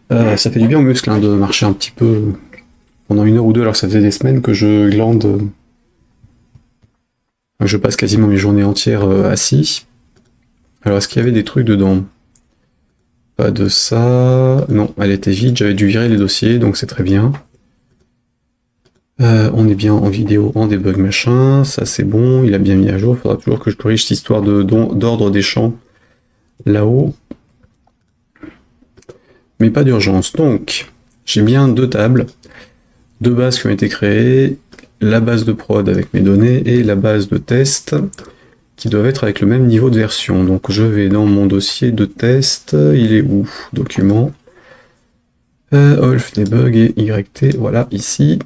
Ça fait du bien aux muscles hein, de marcher un petit peu pendant une heure ou deux, alors que ça faisait des semaines que je glande. Je passe quasiment mes journées entières assis. Alors, est-ce qu'il y avait des trucs dedans? Pas de ça. Non, elle était vide, j'avais dû virer les dossiers, donc c'est très bien. On est bien en vidéo, en debug machin, ça c'est bon, il a bien mis à jour, il faudra toujours que je corrige cette histoire d'ordre des champs là-haut. Mais pas d'urgence. Donc, j'ai bien deux tables, deux bases qui ont été créées, la base de prod avec mes données et la base de test qui doivent être avec le même niveau de version. Donc je vais dans mon dossier de test, il est où? Document. Olf debug et YT, voilà, ici.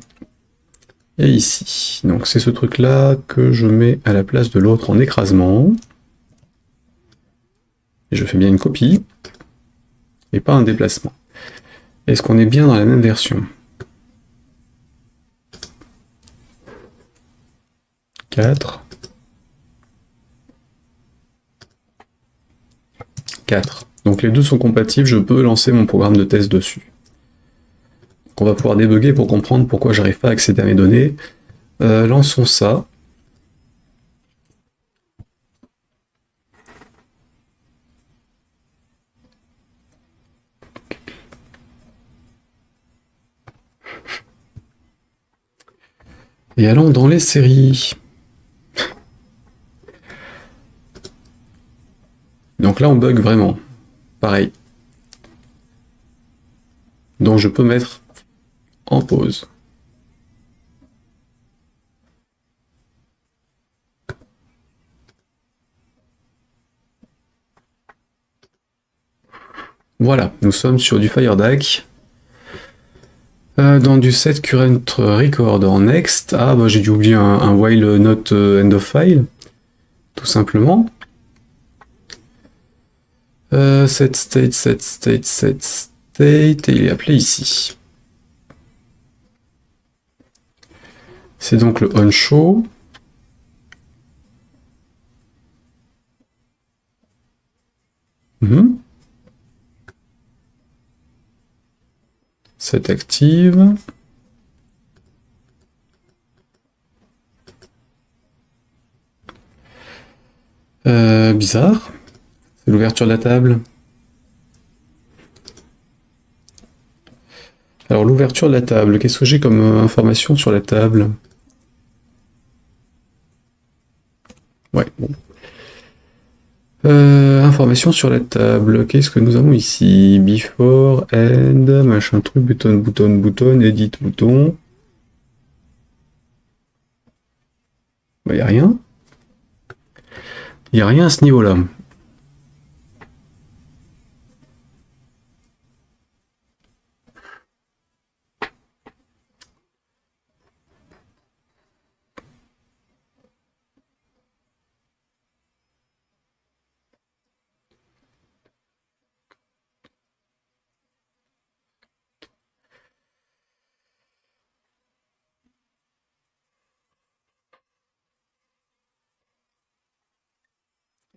Et ici. Donc c'est ce truc-là que je mets à la place de l'autre en écrasement. Et je fais bien une copie. Et pas un déplacement. Est-ce qu'on est bien dans la même version? 4. 4. Donc les deux sont compatibles, je peux lancer mon programme de test dessus. Donc on va pouvoir débugger pour comprendre pourquoi j'arrive pas à accéder à mes données. Lançons ça. Et allons dans les séries. Donc là on bug vraiment. Pareil. Donc je peux mettre en pause. Voilà, nous sommes sur du FireDAC. Dans du set current record en next. Ah bah j'ai dû oublier un while not end of file. Tout simplement. Set state, set state, set state, et il est appelé ici. C'est donc le onShow. Set active. Bizarre. C'est l'ouverture de la table. Alors l'ouverture de la table, qu'est-ce que j'ai comme information sur la table? Ouais, bon. Information sur la table, qu'est-ce que nous avons ici? Before, end, machin truc, button, button, button, edit, bouton. Bah, y a rien. Y a rien à ce niveau-là.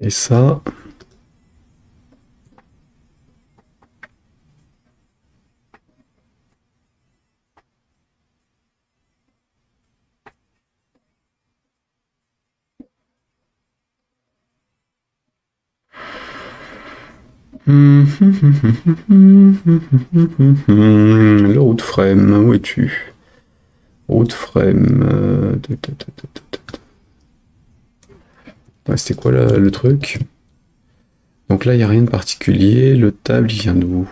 Et ça... Le root frame, où es-tu? Root frame... Ouais, c'était quoi le truc? Donc là, il n'y a rien de particulier. Le table, il vient d'où?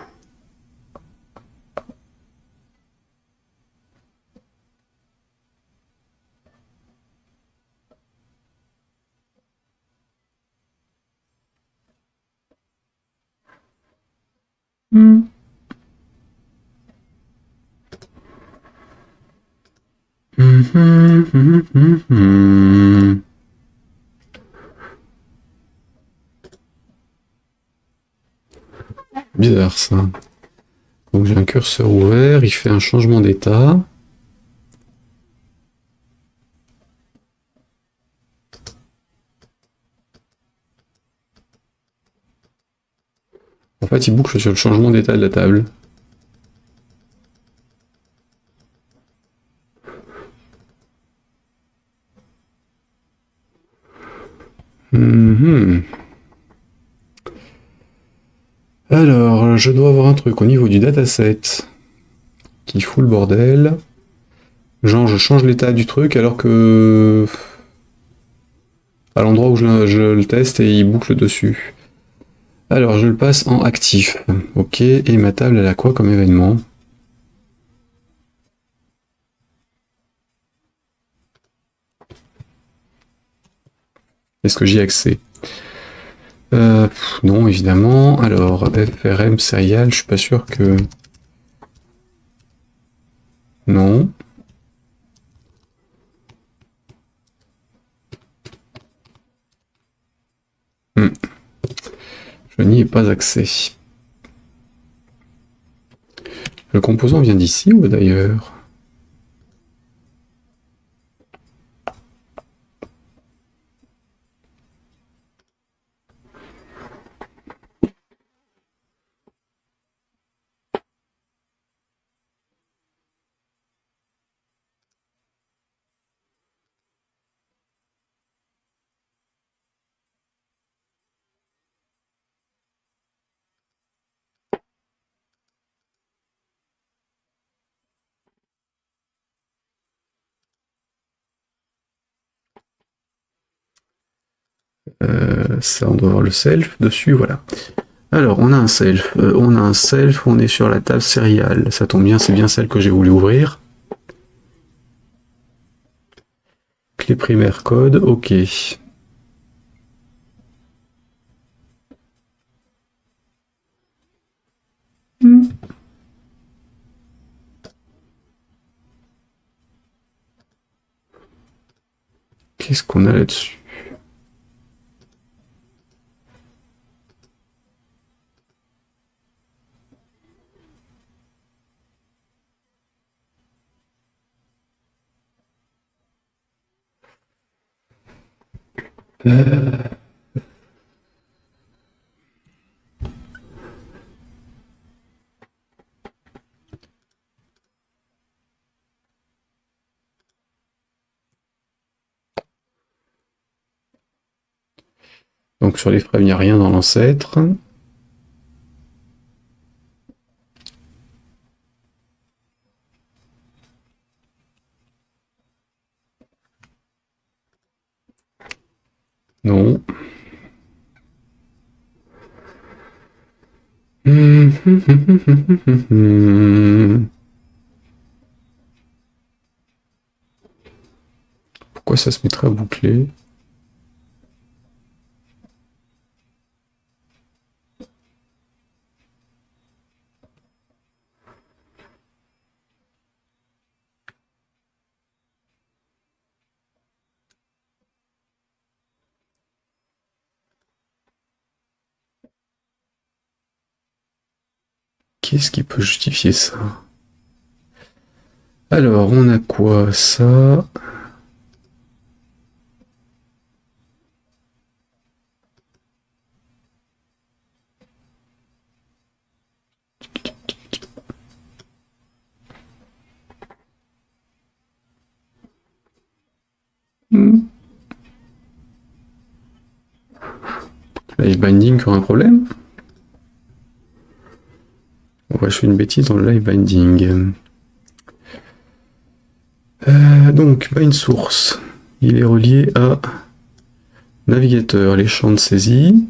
Bizarre ça. Donc j'ai un curseur ouvert, il fait un changement d'état. fait, il boucle sur le changement d'état de la table. Alors, je dois avoir un truc au niveau du dataset qui fout le bordel. Genre, je change l'état du truc alors que... à l'endroit où je le teste et il boucle dessus. Alors, je le passe en actif. Ok, et ma table, elle a quoi comme événement? Est-ce que j'y ai accès? Non, évidemment. Alors, FRM serial, je suis pas sûr que... Non. Je n'y ai pas accès. Le composant vient d'ici ou d'ailleurs? Ça, on doit voir le self dessus, voilà. Alors, on a un self, on est sur la table serial. Ça tombe bien, c'est bien celle que j'ai voulu ouvrir. Clé primaire code, ok. Qu'est-ce qu'on a là-dessus? Donc sur les frames, il n'y a rien dans l'ancêtre. Non. Pourquoi ça se mettrait à boucler? Qu'est-ce qui peut justifier ça? Alors, on a quoi? Ça... Live binding qui aura un problème? Ouais, je fais une bêtise dans le live binding. Donc, bind source. Il est relié à navigateur, les champs de saisie.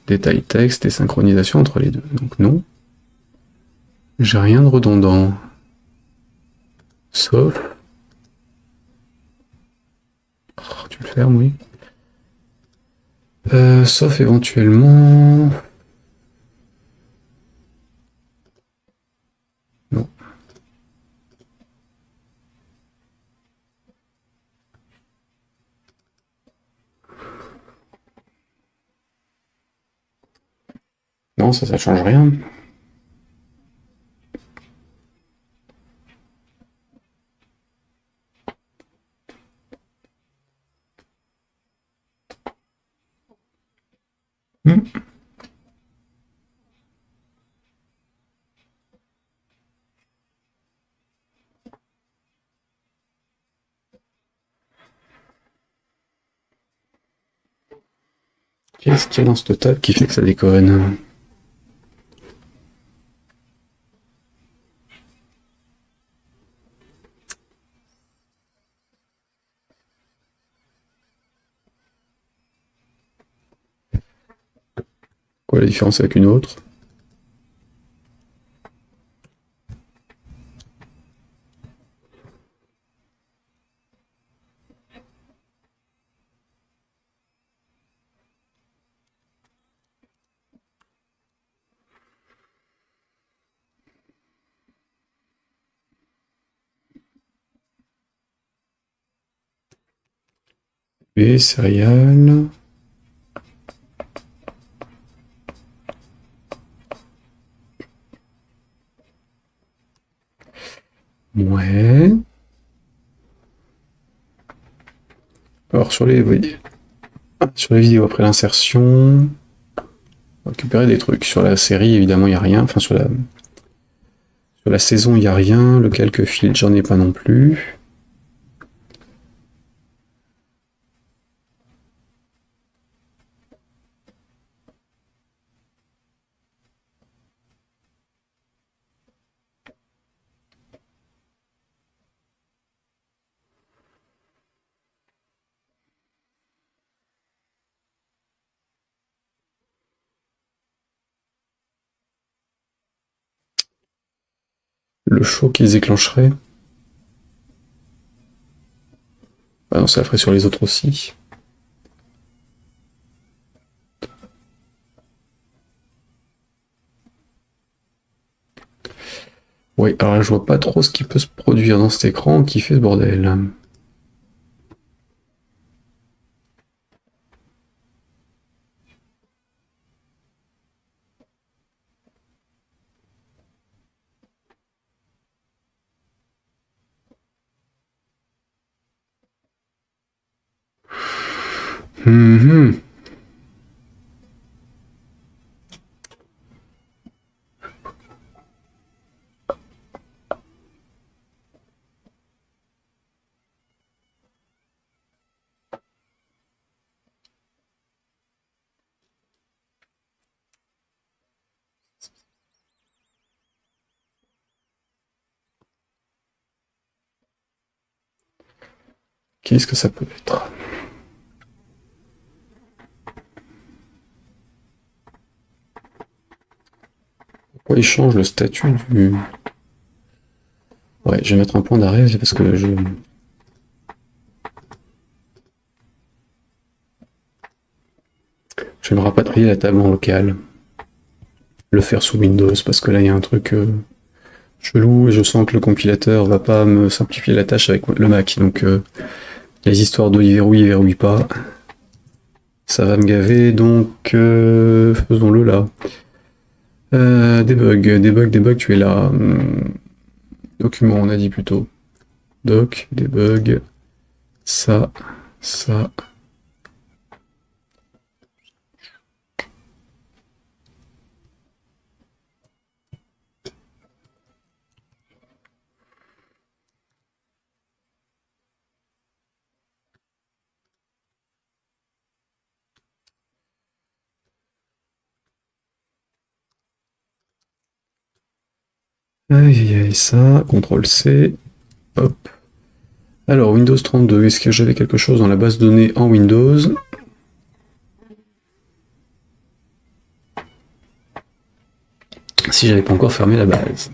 Détail texte et synchronisation entre les deux. Donc non. J'ai rien de redondant. Sauf... Oh, tu le fermes, oui. Sauf éventuellement... Non. Non, ça change rien. Hmm. Qu'est-ce qu'il y a dans cette table qui fait que ça déconne? Quoi la différence avec une autre? Et céréales. Ouais. Alors sur les, oui. Sur les vidéos après l'insertion, on va récupérer des trucs. Sur la série, évidemment, il n'y a rien. Enfin, sur la saison, il n'y a rien. Le calque field, j'en ai pas non plus. Le show qu'ils déclencheraient. Ah non, ça le ferait sur les autres aussi. Oui, alors là, je vois pas trop ce qui peut se produire dans cet écran qui fait ce bordel. Mhm. Qu'est-ce que ça peut être? Pourquoi il change le statut du... Ouais, je vais mettre un point d'arrêt parce que je... Je vais me rapatrier la table en local. Le faire sous Windows parce que là, il y a un truc chelou et je sens que le compilateur va pas me simplifier la tâche avec le Mac. Donc, les histoires de il verrouille pas. Ça va me gaver, donc faisons-le là. Debug, tu es là. Document, on a dit plutôt. Doc, debug, ça. Aïe aïe, ça, CTRL C, hop. Alors, Windows 32, est-ce que j'avais quelque chose dans la base de données en Windows? Si j'avais pas encore fermé la base.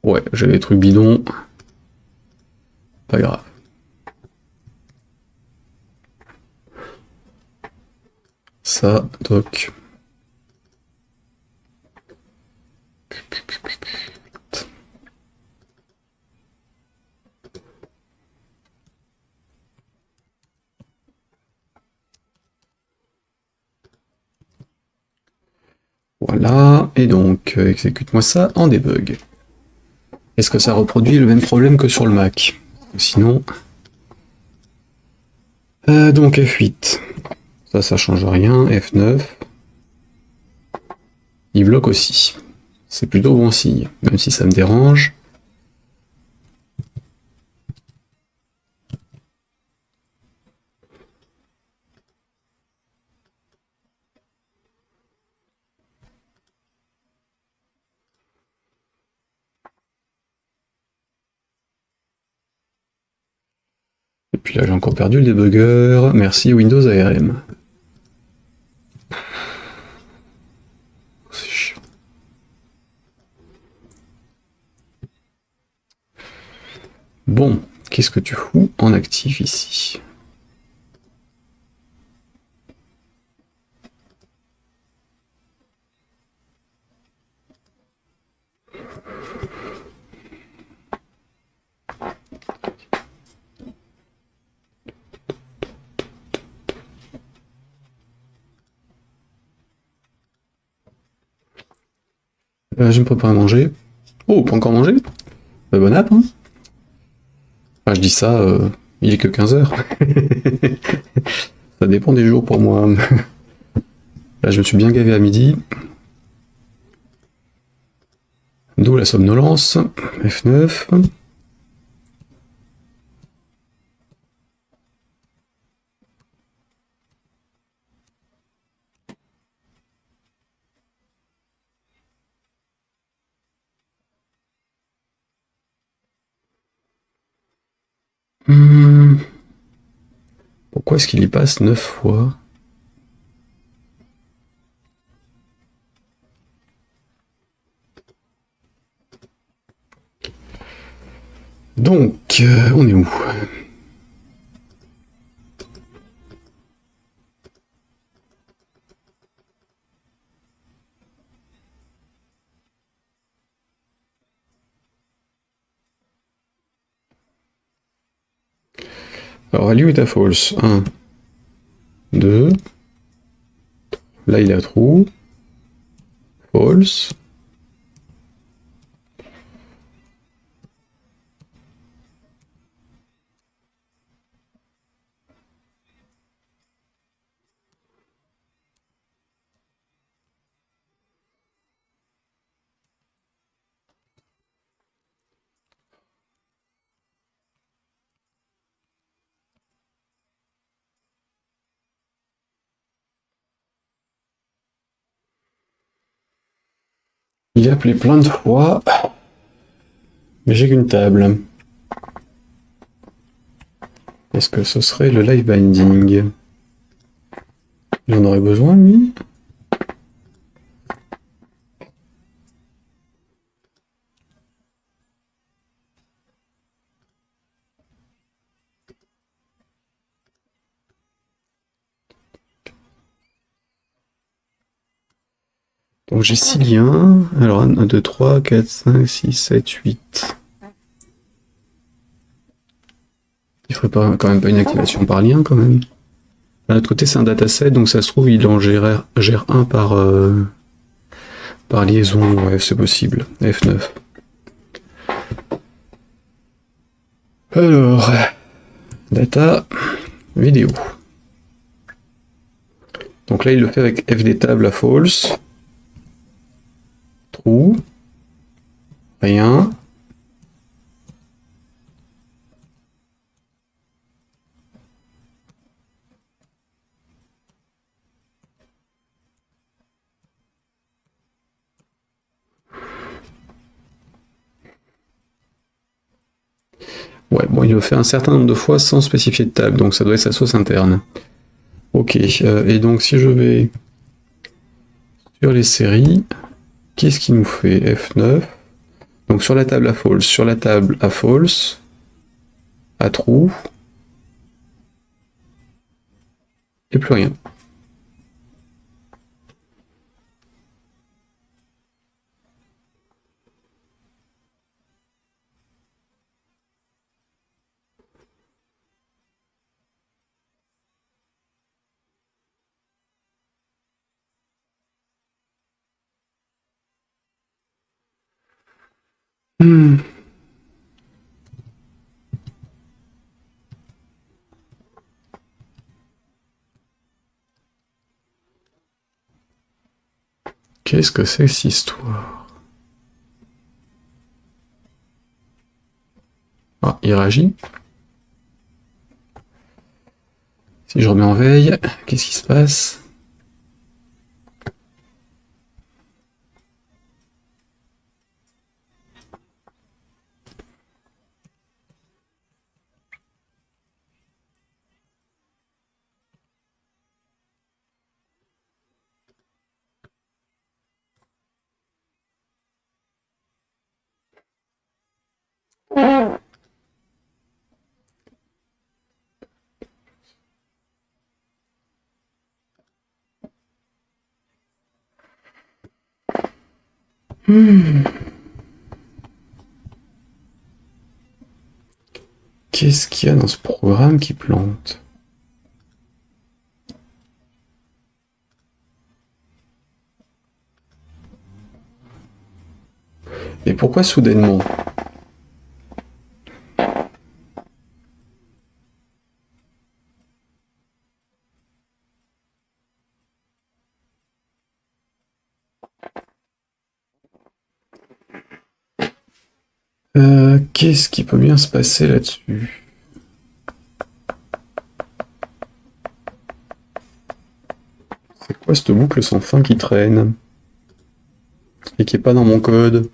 Ouais, j'avais des trucs bidons. Pas grave. Ça, doc. Voilà, et donc, exécute-moi ça en debug. Est-ce que ça reproduit le même problème que sur le Mac? Sinon... donc F8. Ça change rien. F9. Il bloque aussi. C'est plutôt bon signe, même si ça me dérange. Et puis là, j'ai encore perdu le debugger. Merci Windows ARM. C'est chiant. Bon, qu'est-ce que tu fous en actif ici? Je me prépare à manger. Oh, pas encore mangé? Bon app, hein? Enfin, je dis ça, il est que 15h. Ça dépend des jours pour moi. Là, je me suis bien gavé à midi. D'où la somnolence. F9. Pourquoi est-ce qu'il y passe 9 fois? Donc, on est où? Alors, value est à false. 1, 2. Là, il a true. False. Il est appelé plein de fois. Mais j'ai qu'une table. Est-ce que ce serait le live binding? Il en aurait besoin, lui? Donc j'ai 6 liens. Alors 1, 2, 3, 4, 5, 6, 7, 8. Il ferait pas, quand même pas une activation par lien quand même. D'un autre côté, c'est un dataset, donc ça se trouve, il en gère un par liaison. Ouais, c'est possible. F9. Alors, data, vidéo. Donc là, il le fait avec fd table à false. True. Rien. Ouais, bon, il le fait un certain nombre de fois sans spécifier de table, donc ça doit être sa sauce interne. Ok, et donc si je vais sur les séries, qu'est-ce qu'il nous fait? F9. Donc sur la table à false, à true, et plus rien. Qu'est-ce que c'est cette histoire? Ah, il réagit. Si je remets en veille, qu'est-ce qui se passe? Qu'est-ce qu'il y a dans ce programme qui plante? Et pourquoi soudainement? Qu'est-ce qui peut bien se passer là-dessus? C'est quoi cette boucle sans fin qui traîne? Et qui est pas dans mon code?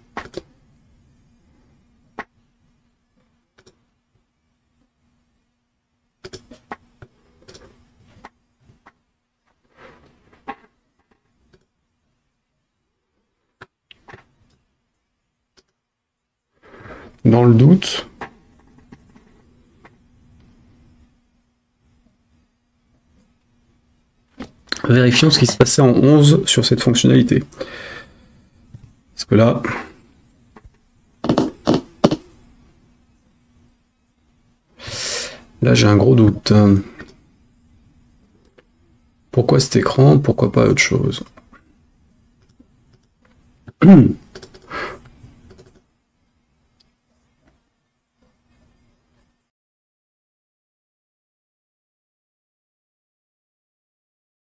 Dans le doute, vérifions ce qui se passait en 11 sur cette fonctionnalité. Parce que là j'ai un gros doute. Pourquoi cet écran? Pourquoi pas autre chose?